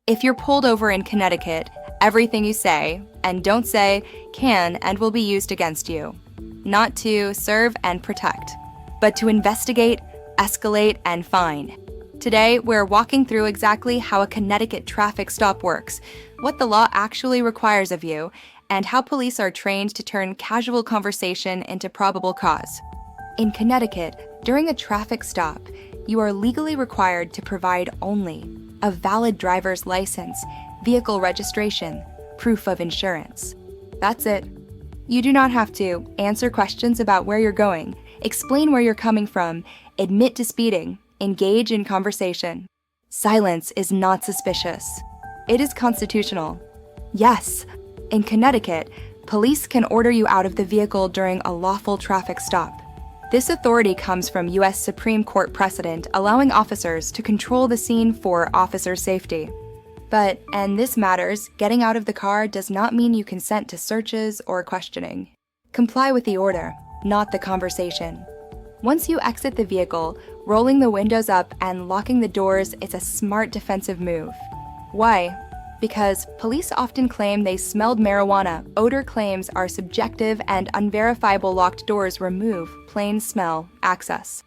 If you're pulled over in Connecticut, everything you say and don't say can and will be used against you. Not to serve and protect, but to investigate, escalate, and fine. Today, we're walking through exactly how a Connecticut traffic stop works, what the law actually requires of you, and how police are trained to turn casual conversation into probable cause. In Connecticut, during a traffic stop, you are legally required to provide only a valid driver's license, vehicle registration, proof of insurance. That's it. You do not have to answer questions about where you're going, explain where you're coming from, admit to speeding, engage in conversation. Silence is not suspicious. It is constitutional. Yes, in Connecticut, police can order you out of the vehicle during a lawful traffic stop. This authority comes from U.S. Supreme Court precedent allowing officers to control the scene for officer safety. But, and this matters, getting out of the car does not mean you consent to searches or questioning. Comply with the order, not the conversation. Once you exit the vehicle, rolling the windows up and locking the doors is a smart defensive move. Why? Because police often claim they smelled marijuana. Odor claims are subjective and unverifiable locked doors remove plain smell access.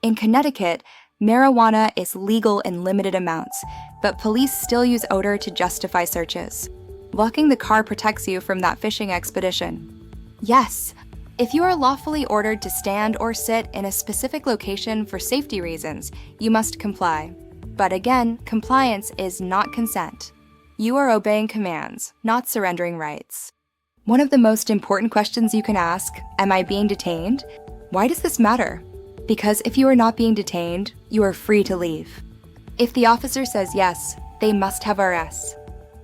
In Connecticut, marijuana is legal in limited amounts, but police still use odor to justify searches. Locking the car protects you from that fishing expedition. Yes, if you are lawfully ordered to stand or sit in a specific location for safety reasons, you must comply. But again, compliance is not consent. You are obeying commands, not surrendering rights. One of the most important questions you can ask, am I being detained? Why does this matter? Because if you are not being detained, you are free to leave. If the officer says yes, they must have R.A.S.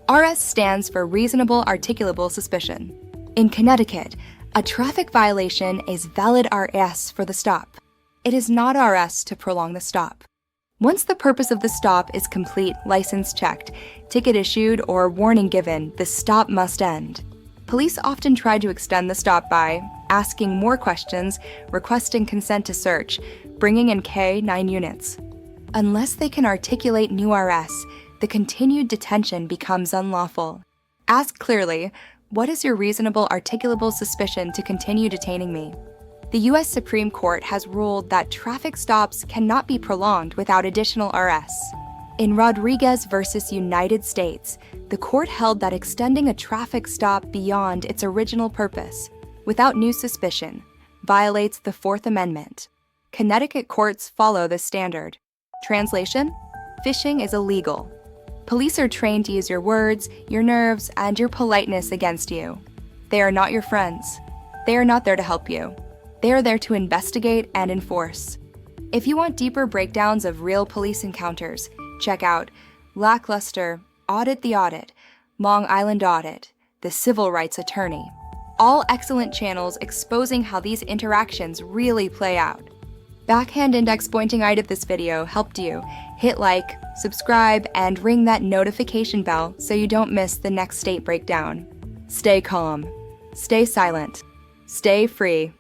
R.A.S. stands for Reasonable Articulable Suspicion. In Connecticut, a traffic violation is valid R.A.S. for the stop. It is not R.A.S. to prolong the stop. Once the purpose of the stop is complete, license checked, ticket issued, or warning given, the stop must end. Police often try to extend the stop by asking more questions, requesting consent to search, bringing in K-9 units. Unless they can articulate new R.A.S., the continued detention becomes unlawful. Ask clearly, what is your reasonable articulable suspicion to continue detaining me? The U.S. Supreme Court has ruled that traffic stops cannot be prolonged without additional R.A.S. In Rodriguez versus United States, the court held that extending a traffic stop beyond its original purpose, without new suspicion, violates the Fourth Amendment. Connecticut courts follow this standard. Translation: fishing is illegal. Police are trained to use your words, your nerves, and your politeness against you. They are not your friends. They are not there to help you. They are there to investigate and enforce. If you want deeper breakdowns of real police encounters, check out Lackluster, Audit the Audit, Long Island Audit, The Civil Rights Attorney. All excellent channels exposing how these interactions really play out. Backhand index pointing right at this video helped you. Hit like, subscribe, and ring that notification bell so you don't miss the next state breakdown. Stay calm. Stay silent. Stay free.